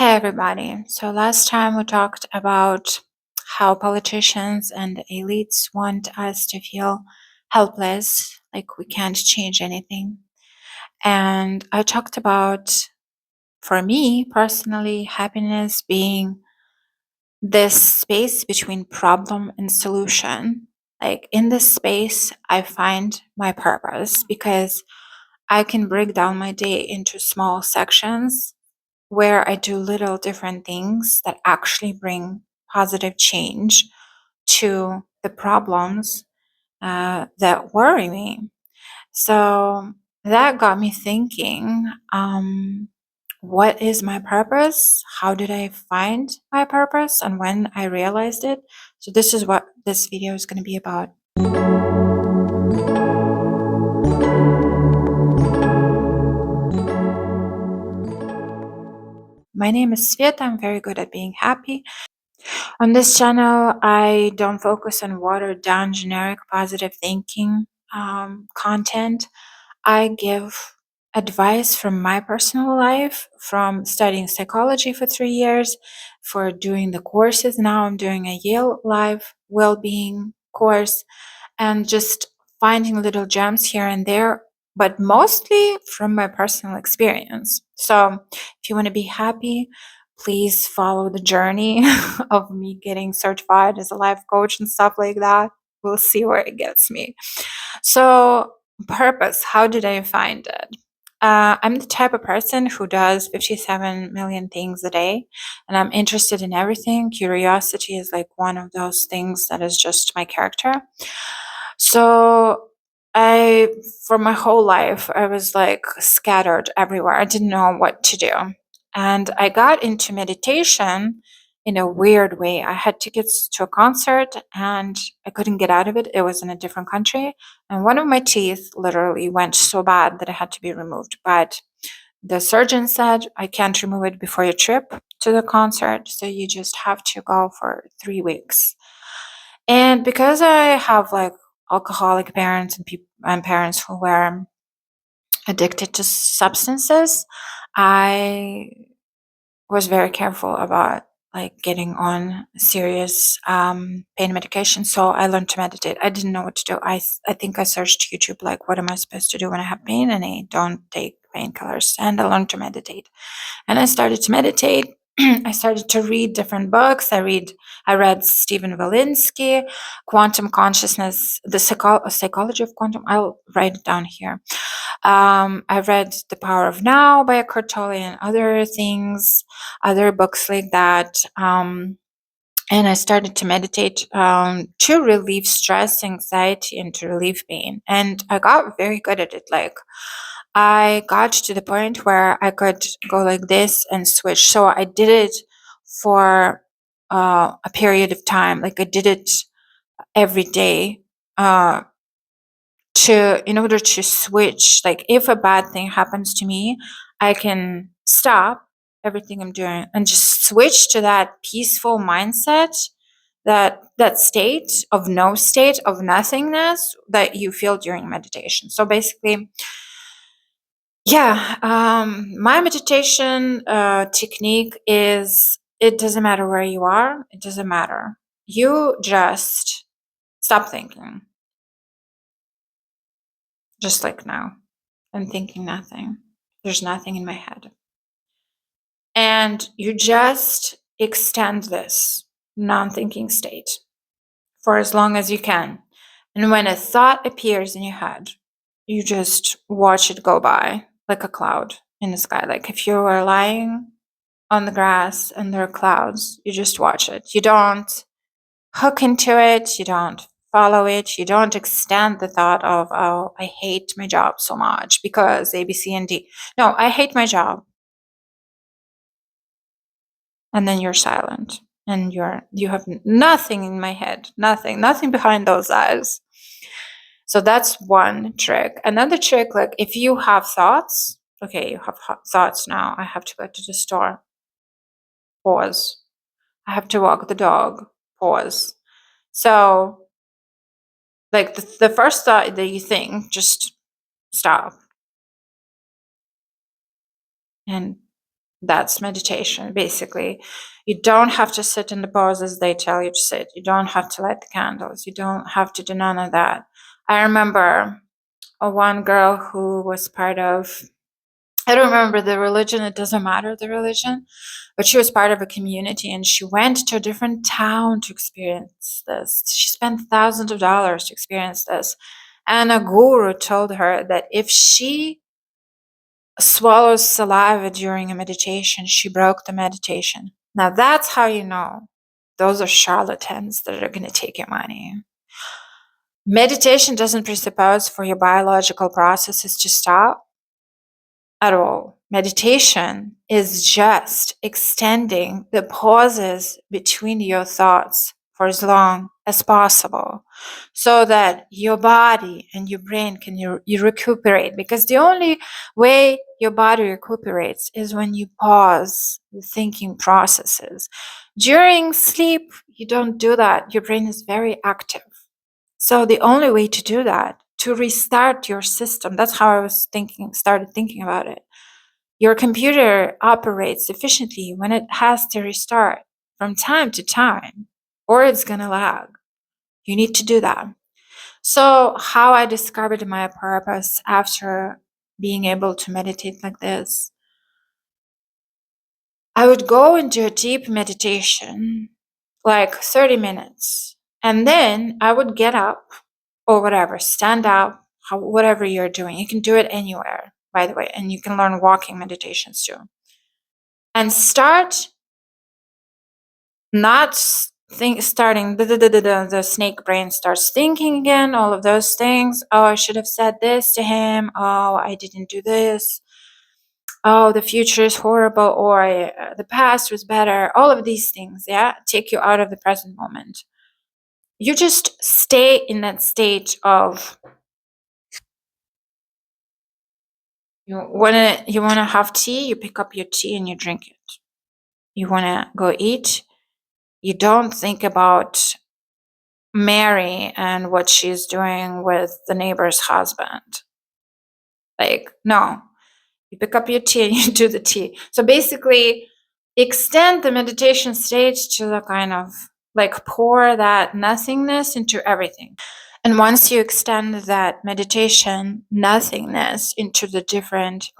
Hey everybody. So last time we talked about how politicians and elites want us to feel helpless, like we can't change anything. And I talked about, for me personally, happiness being this space between problem and solution. Like in this space, I find my purpose because I can break down my day into small sections where I do little different things that actually bring positive change to the problems that worry me. So that got me thinking, what is my purpose? How did I find my purpose and when I realized it? So this is what this video is going to be about. My name is Sveta. I'm very good at being happy. On this channel, I don't focus on watered down generic positive thinking content. I give advice from my personal life, from studying psychology for 3 years, for doing the courses. Now I'm doing a Yale Live well-being course, and just finding little gems here and there, but mostly from my personal experience. So if you want to be happy, please follow the journey of me getting certified as a life coach and stuff like that. We'll see where it gets me. So, purpose, how did I find it? I'm the type of person who does 57 million things a day, and I'm interested in everything. Curiosity is like one of those things that is just my character. So, for my whole life, I was like scattered everywhere. I didn't know what to do. And I got into meditation in a weird way. I had tickets to a concert and I couldn't get out of it. It was in a different country. And one of my teeth literally went so bad that it had to be removed. But the surgeon said, I can't remove it before your trip to the concert. So you just have to go for 3 weeks. And because I have like alcoholic parents and parents who were addicted to substances, I was very careful about like getting on serious pain medication. So I learned to meditate. I didn't know what to do. I think I searched YouTube like, what am I supposed to do when I have pain? And I don't take painkillers. And I learned to meditate. And I started to meditate. I started to read different books. I read Stephen Valinsky, Quantum Consciousness, the Psychology of Quantum. I'll write it down here. I read The Power of Now by Eckhart Tolle and other things, other books like that. And I started to meditate to relieve stress, anxiety, and to relieve pain. And I got very good at it. Like, I got to the point where I could go like this and switch. So I did it for a period of time. Like, I did it every day. In order to switch, like if a bad thing happens to me, I can stop everything I'm doing and just switch to that peaceful mindset, that state of nothingness that you feel during meditation. So basically, yeah, my meditation technique is, it doesn't matter where you are, it doesn't matter, you just stop thinking. Just like now, I'm thinking nothing. There's nothing in my head. And you just extend this non-thinking state for as long as you can. And when a thought appears in your head, you just watch it go by like a cloud in the sky. Like if you were lying on the grass and there are clouds, you just watch it. You don't hook into it. You don't follow it. You don't extend the thought of, oh, I hate my job so much because A, B, C, and D. No, I hate my job. And then you're silent and you have nothing in my head, nothing behind those eyes. So that's one trick. Another trick, like if you have thoughts, okay, you have thoughts now. I have to go to the store. Pause. I have to walk the dog. Pause. So like the first thought that you think, just stop and That's meditation, basically. You don't have to sit in the poses they tell you to sit. You don't have to light the candles. You don't have to do none of that. I remember one girl who was part of, I don't remember the religion, it doesn't matter the religion, but she was part of a community and she went to a different town to experience this. She spent thousands of dollars to experience this. And a guru told her that if she swallows saliva during a meditation, she broke the meditation. Now that's how you know those are charlatans that are going to take your money. Meditation doesn't presuppose for your biological processes to stop at all. Meditation is just extending the pauses between your thoughts for as long as possible so that your body and your brain can you recuperate, because the only way your body recuperates is when you pause the thinking processes. During sleep, you don't do that. Your brain is very active. So the only way to do that, to restart your system, that's how I was started thinking about it. Your computer operates efficiently when it has to restart from time to time, or it's going to lag. You need to do that. So, how I discovered my purpose after being able to meditate like this, I would go into a deep meditation, like 30 minutes, and then I would get up or whatever, stand up, whatever you're doing. You can do it anywhere, by the way, and you can learn walking meditations too. And start not starting the snake brain starts thinking again, all of those things. Oh, I should have said this to him. Oh, I didn't do this. Oh, the future is horrible, or the past was better. All of these things, yeah, take you out of the present moment. You just stay in that state of you wanna have tea, you pick up your tea and you drink it. You wanna go eat, you don't think about Mary and what she's doing with the neighbor's husband. Like, no, you pick up your tea and you do the tea. So basically, extend the meditation stage to the kind of like pour that nothingness into everything. And once you extend that meditation nothingness into the different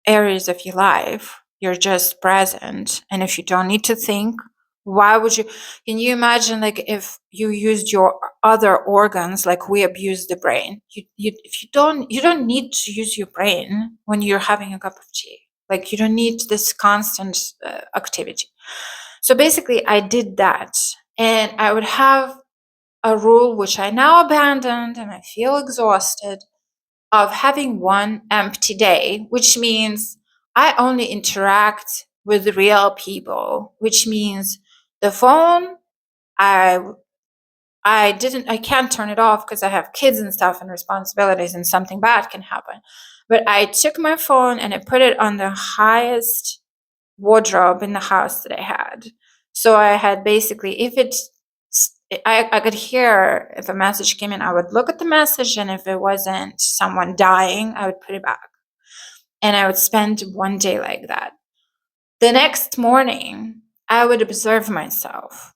areas of your life, you're just present. And if you don't need to think, why would you? Can you imagine, like, if you used your other organs, like we abuse the brain? If you don't need to use your brain when you're having a cup of tea. Like, you don't need this constant activity. So basically, I did that, and I would have a rule which I now abandoned, and I feel exhausted, of having one empty day, which means I only interact with real people, which means the phone, I I can't turn it off because I have kids and stuff and responsibilities and something bad can happen. But I took my phone and I put it on the highest wardrobe in the house that I had. So I had basically, if I could hear if a message came in, I would look at the message, and if it wasn't someone dying, I would put it back. And I would spend one day like that. The next morning, I would observe myself.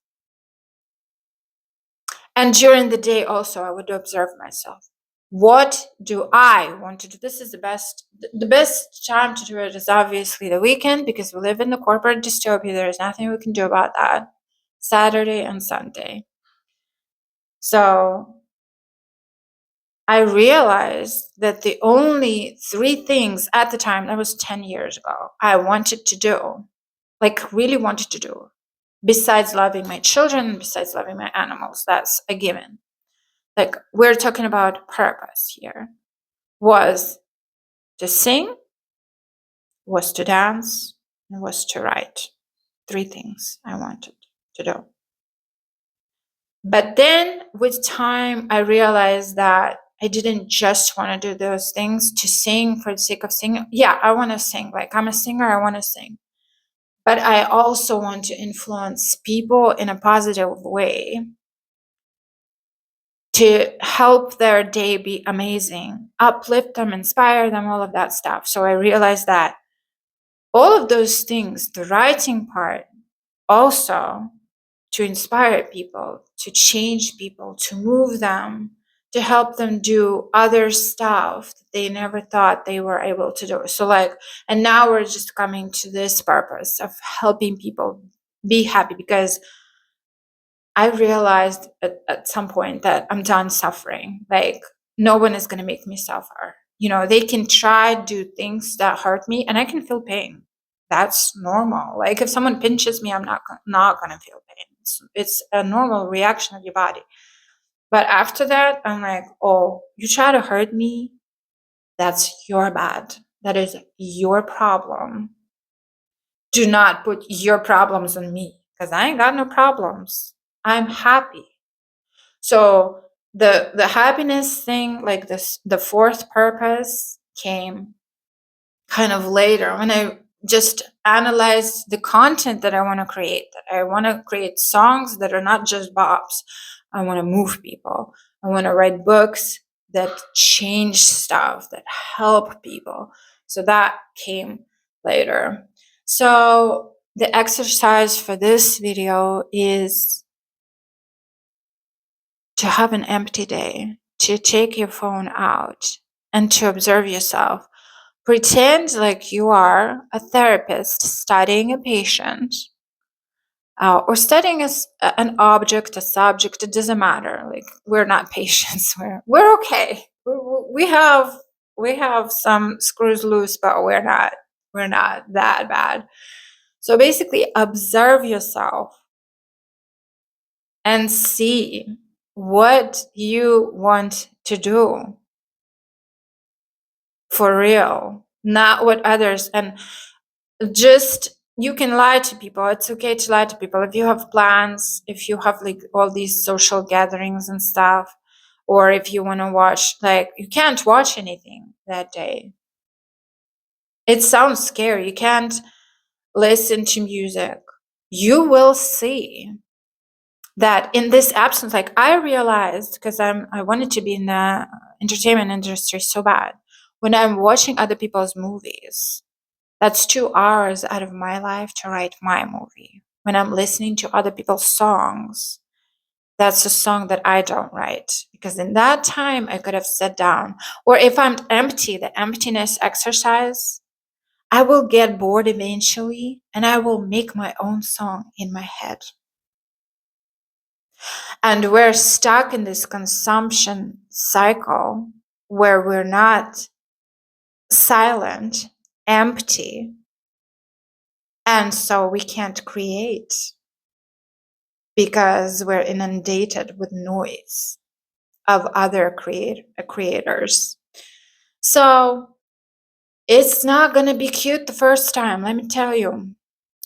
And during the day also, I would observe myself. What do I want to do? This is the best time to do it is obviously the weekend, because we live in the corporate dystopia. There is nothing we can do about that. Saturday and Sunday. So I realized that the only three things at the time, that was 10 years ago, I wanted to do, like really wanted to do, besides loving my children, besides loving my animals, that's a given. Like, we're talking about purpose here, was to sing, was to dance, and was to write. Three things I wanted to do. But then with time, I realized that I didn't just want to do those things to sing for the sake of singing. Yeah, I want to sing. Like, I'm a singer, I want to sing. But I also want to influence people in a positive way, to help their day be amazing, uplift them, inspire them, all of that stuff. So I realized that All of those things, the writing part, also to inspire people, to change people, to move them, to help them do other stuff that they never thought they were able to do. So like, and now we're just coming to this purpose of helping people be happy, because I realized at some point that I'm done suffering. Like, no one is going to make me suffer. You know, they can try to do things that hurt me, and I can feel pain. That's normal. Like, if someone pinches me, I'm not going to feel pain. It's a normal reaction of your body. But after that, I'm like, oh, you try to hurt me? That's your bad. That is your problem. Do not put your problems on me, because I ain't got no problems. I'm happy. So the happiness thing, like this, the fourth purpose came kind of later when I just analyzed the content that I want to create. That I want to create songs that are not just bops. I want to move people. I want to write books that change stuff, that help people. So that came later. So the exercise for this video is to have an empty day, to take your phone out and to observe yourself. Pretend like you are a therapist studying a patient, or studying an object, a subject. It doesn't matter. Like, we're not patients. We're okay. We have some screws loose, but we're not that bad. So basically, observe yourself and see what you want to do for real, not what others. And just, you can lie to people. It's okay to lie to people. If you have plans, if you have like all these social gatherings and stuff, or if you want to watch, like, you can't watch anything that day. It sounds scary. You can't listen to music. You will see that in this absence, like, I realized, because I wanted to be in the entertainment industry so bad, when I'm watching other people's movies, that's 2 hours out of my life to write my movie. When I'm listening to other people's songs, that's a song that I don't write, because in that time I could have sat down. Or if I'm empty, the emptiness exercise, I will get bored eventually and I will make my own song in my head. And we're stuck in this consumption cycle where we're not silent, empty, and so we can't create because we're inundated with noise of other creators. So it's not going to be cute the first time, let me tell you.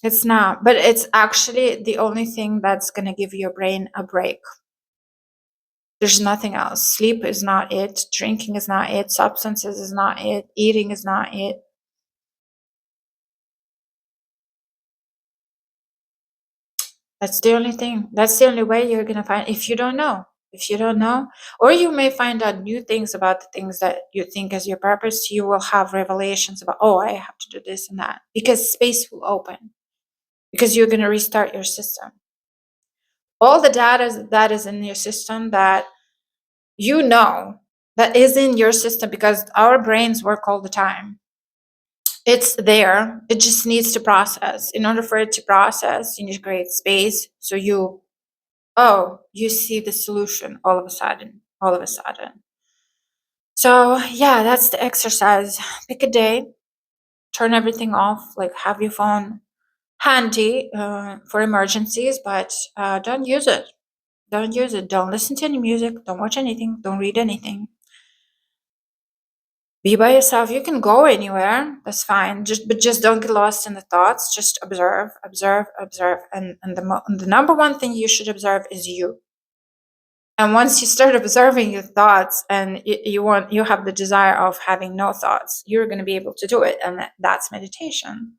It's not, but it's actually the only thing that's going to give your brain a break. There's nothing else. Sleep is not it. Drinking is not it. Substances is not it. Eating is not it. That's the only thing. That's the only way you're going to find, if you don't know. If you don't know, or you may find out new things about the things that you think is your purpose, you will have revelations about, oh, I have to do this and that, because space will open, because you're going to restart your system. All the data that is in your system, that you know, that is in your system, because our brains work all the time. It's there. It just needs to process. In order for it to process, you need to create space. So you see the solution all of a sudden. So yeah, that's the exercise. Pick a day, turn everything off, like have your phone handy for emergencies, but don't use it. Don't use it. Don't listen to any music. Don't watch anything. Don't read anything. Be by yourself. You can go anywhere. That's fine. But just don't get lost in the thoughts. Just observe, observe, observe. And the number one thing you should observe is you. And once you start observing your thoughts, and you have the desire of having no thoughts, you're going to be able to do it, and that's meditation.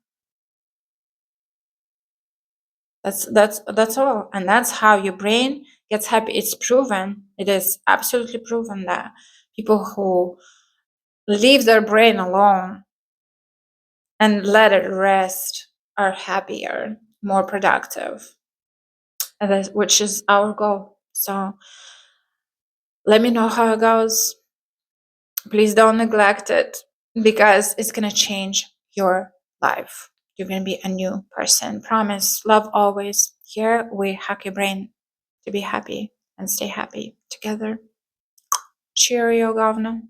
That's all, and that's how your brain gets happy. It's proven. It is absolutely proven that people who leave their brain alone and let it rest are happier, more productive, which is our goal. So let me know how it goes. Please don't neglect it because it's going to change your life. You're going to be a new person. Promise. Love always. Here we hack your brain to be happy and stay happy together. Cheerio, governor.